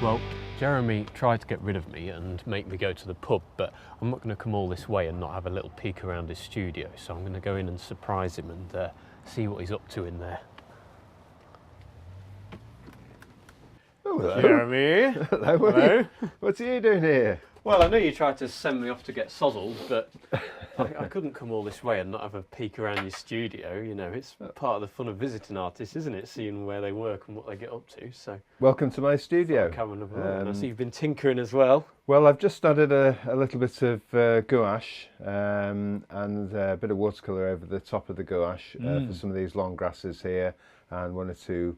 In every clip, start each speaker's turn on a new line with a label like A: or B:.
A: Well, Jeremy tried to get rid of me and make me go to the pub, but I'm not going to come all this way and not have a little peek around his studio, so I'm going to go in and surprise him and see what he's up to in there.
B: Oh, hello.
A: Jeremy!
B: Hello.
A: Hello.
B: What are you doing here?
A: Well, I know you tried to send me off to get sozzled, but I couldn't come all this way and not have a peek around your studio. You know, it's part of the fun of visiting artists, isn't it? Seeing where they work and what they get up to. So,
B: welcome to my studio.
A: I see you've been tinkering as well.
B: Well, I've just started a little bit of gouache and a bit of watercolour over the top of the gouache for some of these long grasses here, and one or two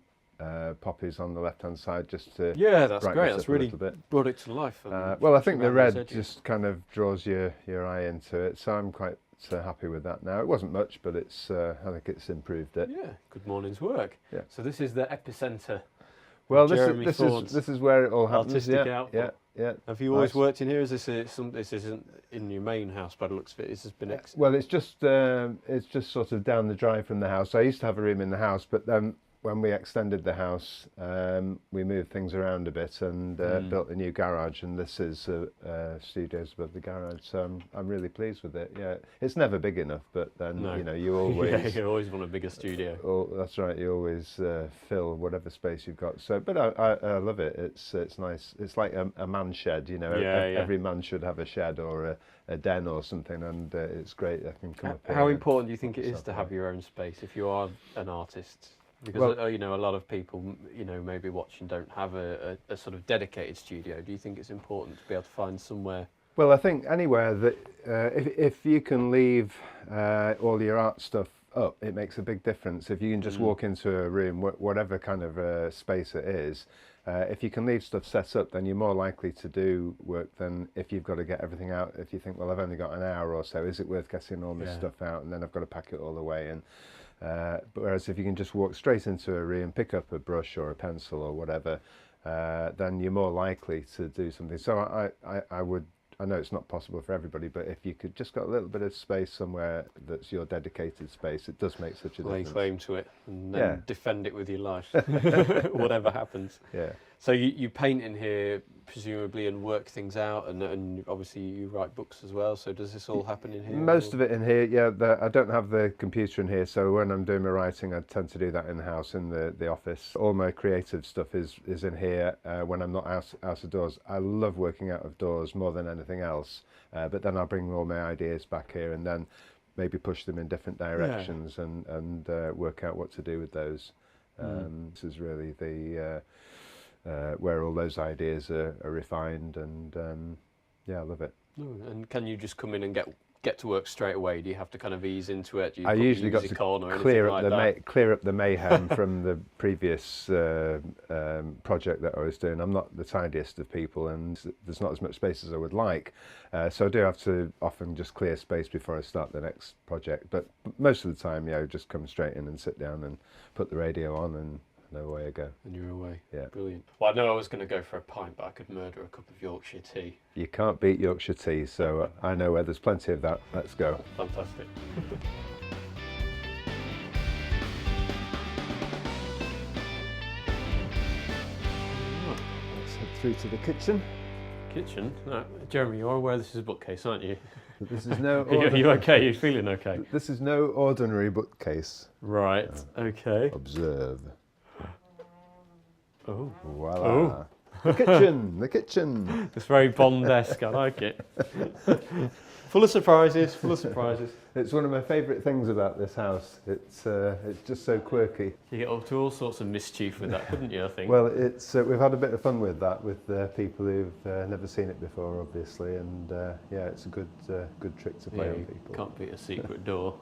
B: poppies on the left-hand side, just to
A: that's great. That's really
B: bit.
A: Brought it to life.
B: Well, I think the red just kind of draws your eye into it, so I'm quite happy with that now. It wasn't much, but it's I think it's improved it.
A: Yeah, good morning's work. Yeah. So this is the epicentre.
B: Well, this is where it all happens.
A: Artistic output.
B: Yeah.
A: Have you always worked in here? Is this this isn't in your main house, by the looks of it? This has been.
B: Well, it's just sort of down the drive from the house. I used to have a room in the house, but then when we extended the house, we moved things around a bit and built a new garage, and this is studios above the garage, so I'm really pleased with it. Yeah, it's never big enough, but then you know, you always
A: you always want a bigger studio.
B: Oh, that's right. You always fill whatever space you've got. So, but I love it. It's nice. It's like a man shed. You know, every man should have a shed or a den or something, and it's great. I can come up here.
A: How important do you think it is to have your own space if you are an artist? Because you know, a lot of people, you know, maybe watching don't have a sort of dedicated studio. Do you think it's important to be able to find somewhere?
B: Well, I think anywhere that if you can leave all your art stuff up, it makes a big difference. If you can just walk into a room, whatever kind of space it is, if you can leave stuff set up, then you're more likely to do work than if you've got to get everything out. If you think, well, I've only got an hour or so, is it worth getting all this stuff out, and then I've got to pack it all away? And but whereas if you can just walk straight into a room, pick up a brush or a pencil or whatever, then you're more likely to do something. So I know it's not possible for everybody, but if you could just got a little bit of space somewhere that's your dedicated space, it does make such a difference.
A: Lay claim to it and then defend it with your life, whatever happens.
B: Yeah.
A: So you paint in here presumably and work things out, and obviously you write books as well. So does this all happen in here?
B: Most of it in here, yeah. I don't have the computer in here, so when I'm doing my writing, I tend to do that in the house, in the office. All my creative stuff is in here when I'm not out of doors. I love working out of doors more than anything else, but then I'll bring all my ideas back here and then maybe push them in different directions and work out what to do with those. This is really the where all those ideas are refined, and I love it.
A: And can you just come in and get to work straight away? Do you have to kind of ease into it? Do you
B: I usually got to clear up the mayhem from the previous project that I was doing. I'm not the tidiest of people, and there's not as much space as I would like, so I do have to often just clear space before I start the next project. But most of the time, just come straight in and sit down and put the radio on, and away I go.
A: And you're away.
B: Yeah.
A: Brilliant. Well, I know I was going to go for a pint, but I could murder a cup of Yorkshire tea.
B: You can't beat Yorkshire tea, so I know where there's plenty of that. Let's go.
A: Fantastic.
B: Let's head through to the kitchen.
A: Kitchen? No, Jeremy, you are aware this is a bookcase, aren't you?
B: This is no.
A: Are you okay? You're feeling okay?
B: This is no ordinary bookcase.
A: Right. Okay.
B: Observe.
A: Oh.
B: Voila.
A: Oh.
B: The kitchen. The kitchen.
A: It's very Bond-esque. I like it. Full of surprises. Full of surprises.
B: It's one of my favourite things about this house. It's just so quirky.
A: You get up to all sorts of mischief with that, couldn't you? I think.
B: Well, it's we've had a bit of fun with that with people who've never seen it before, obviously, and it's a good trick to play on people.
A: Can't beat a secret door.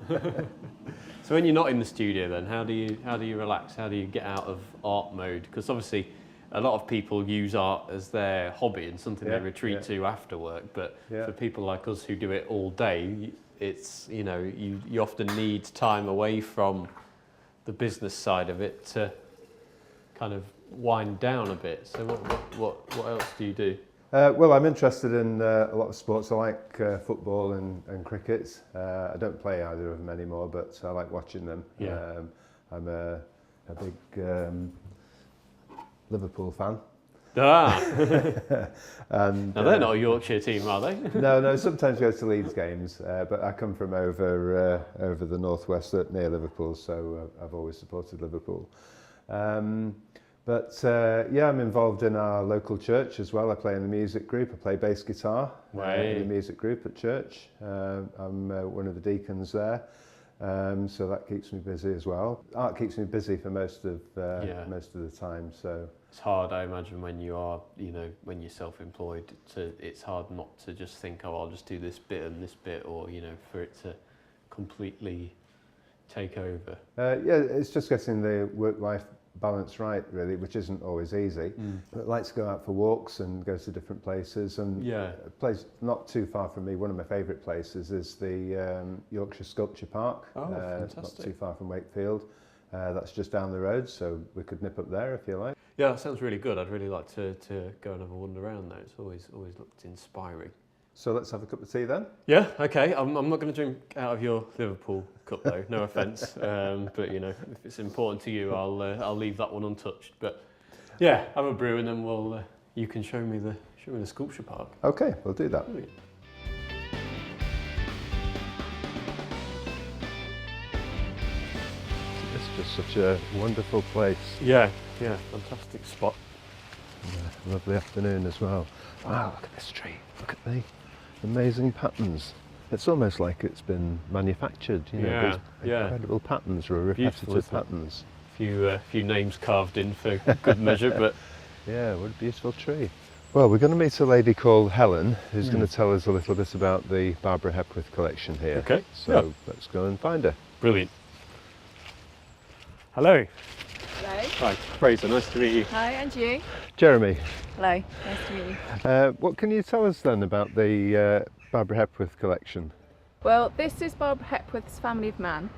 A: So when you're not in the studio, then how do you relax? How do you get out of art mode? Because obviously, a lot of people use art as their hobby and something they retreat to after work. But for people like us who do it all day, it's you often need time away from the business side of it to kind of wind down a bit. So what else do you do?
B: Well, I'm interested in a lot of sports. I like football and cricket. I don't play either of them anymore, but I like watching them. I'm a big Liverpool fan.
A: Ah.
B: And
A: Now they're not a Yorkshire team, are they?
B: no, sometimes go to Leeds games, but I come from over the northwest near Liverpool, so I've always supported Liverpool. Yeah, I'm involved in our local church as well. I play in the music group. I play bass guitar in the music group at church. I'm one of the deacons there, so that keeps me busy as well. Art keeps me busy for most of the time. So
A: it's hard, I imagine, when you are, when you're self-employed. It's hard not to just think, oh, I'll just do this bit and this bit, or for it to completely take over.
B: Yeah, it's just getting the work-life balance right, really, which isn't always easy. But I like to go out for walks and go to different places, and a place not too far from me, one of my favourite places is the Yorkshire Sculpture Park.
A: Fantastic.
B: Not too far from Wakefield. That's just down the road, so we could nip up there if you like.
A: Yeah, that sounds really good. I'd really like to go and have a wander around there. It's always looked inspiring.
B: So let's have a cup of tea then.
A: Yeah, okay. I'm not going to drink out of your Liverpool cup though. No offence, but if it's important to you, I'll leave that one untouched. But yeah, have a brew and then you can show me the sculpture park.
B: Okay, we'll do that.
A: Brilliant.
B: It's just such a wonderful place.
A: Yeah, fantastic spot.
B: Lovely afternoon as well. Wow, look at this tree. Look at the amazing patterns. It's almost like it's been manufactured, these incredible patterns or repetitive patterns.
A: Few names carved in for good measure, but
B: yeah, what a beautiful tree. Well, we're going to meet a lady called Helen who's going to tell us a little bit about the Barbara Hepworth collection here.
A: Okay.
B: So let's go and find her.
A: Brilliant. Hello.
C: Hello.
A: Hi, Fraser, nice to meet you.
C: Hi, and you?
B: Jeremy.
C: Hello, nice to meet you.
B: What can you tell us then about the Barbara Hepworth collection?
C: Well, this is Barbara Hepworth's Family of Man,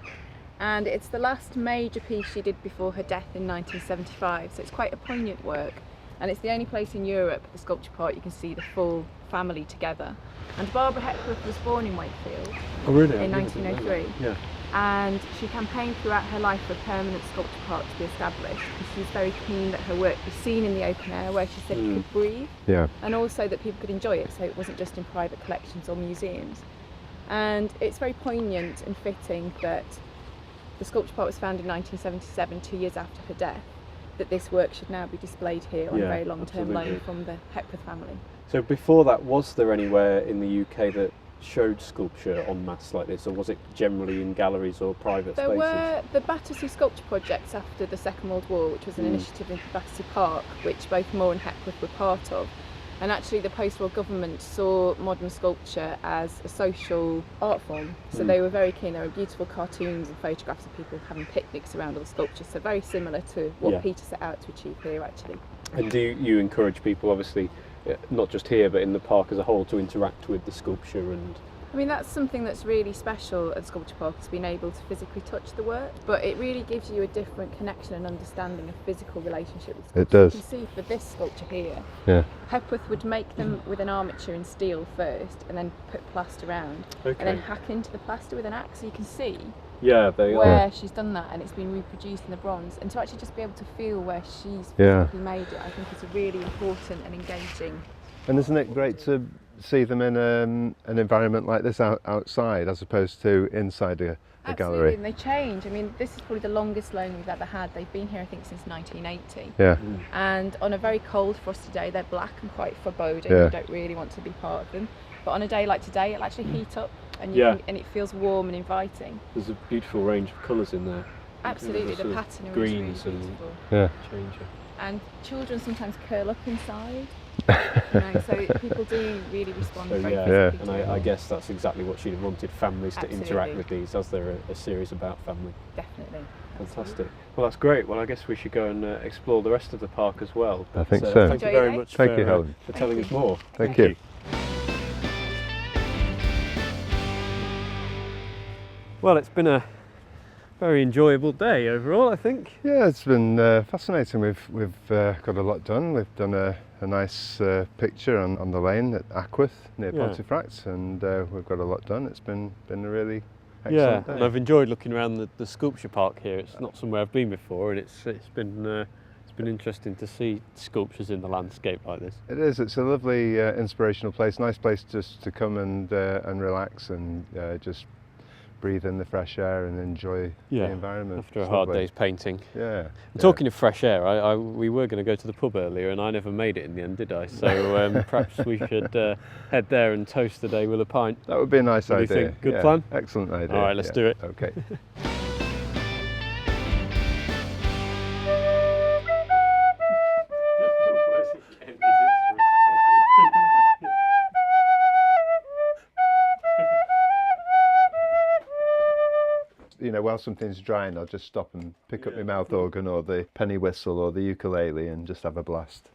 C: and it's the last major piece she did before her death in 1975, so it's quite a poignant work, and it's the only place in Europe, the sculpture part, you can see the full family together. And Barbara Hepworth was born in Wakefield in 1903.
A: Yeah.
C: And she campaigned throughout her life for a permanent sculpture park to be established, because she was very keen that her work be seen in the open air where she said it could breathe, and also that people could enjoy it, so it wasn't just in private collections or museums. And it's very poignant and fitting that the sculpture park was founded in 1977, 2 years after her death, that this work should now be displayed here on a very long-term loan from the Hepworth family.
A: So before that, was there anywhere in the UK that showed sculpture en masse like this, or was it generally in galleries or private
C: There
A: spaces?
C: were the Battersea Sculpture Projects after the Second World War, which was an initiative in Battersea Park, which both Moore and Hepworth were part of. And actually the post-war government saw modern sculpture as a social art form, so they were very keen. There were beautiful cartoons and photographs of people having picnics around all the sculptures, so very similar to what Peter set out to achieve here actually.
A: And do you encourage people, obviously, not just here but in the park as a whole, to interact with the sculpture? And
C: I mean, that's something that's really special at Sculpture Park, is being able to physically touch the work, but it really gives you a different connection and understanding of physical relationship with sculpture.
B: It does.
C: You can see for this sculpture here,
B: Yeah.
C: Hepworth would make them with an armature in steel first, and then put plaster around, and then hack into the plaster with an axe, so you can see where she's done that, and it's been reproduced in the bronze. And to actually just be able to feel where she's physically made it, I think is a really important and engaging.
B: And isn't it great to see them in an environment like this outside as opposed to inside a gallery?
C: Absolutely, and they change. I mean, this is probably the longest loan we've ever had. They've been here, I think, since 1980.
B: Yeah.
C: And on a very cold, frosty day, they're black and quite foreboding. You don't really want to be part of them. But on a day like today, it'll actually heat up, and and it feels warm and inviting.
A: there's a beautiful range of colours in there.
C: Absolutely, the pattern
A: greens
C: is really beautiful.
B: Yeah.
A: Changing.
C: And children sometimes curl up inside. So people do really respond very physically
A: and
C: to it.
A: I guess that's exactly what she'd have wanted families to interact
C: Absolutely.
A: with these, as they're a series about family.
C: Definitely.
A: Fantastic. Well, that's great. Well, I guess we should go and explore the rest of the park as well.
B: I think so.
A: Thank
C: Enjoy
A: you
C: your
A: very
C: day.
A: much
B: Thank you, Helen.
A: for telling us more.
B: Thank you.
A: Well, it's been a very enjoyable day overall, I think.
B: Yeah, it's been fascinating. We've got a lot done. We've done a nice picture on the lane at Ackworth near Pontefract, and we've got a lot done. It's been a really excellent day.
A: And I've enjoyed looking around the sculpture park here. It's not somewhere I've been before, and it's been been interesting to see sculptures in the landscape like this.
B: It is. It's a lovely, inspirational place. Nice place just to come and relax and just breathe in the fresh air and enjoy the environment.
A: After a hard day's painting.
B: Yeah.
A: Talking of fresh air, we were going to go to the pub earlier and I never made it in the end, did I? So perhaps we should head there and toast the day with a pint.
B: That would be a nice
A: What
B: idea.
A: do you think? Good plan?
B: Excellent idea.
A: All right, let's do it.
B: Okay. You know, while something's drying, I'll just stop and pick up my mouth organ or the penny whistle or the ukulele and just have a blast.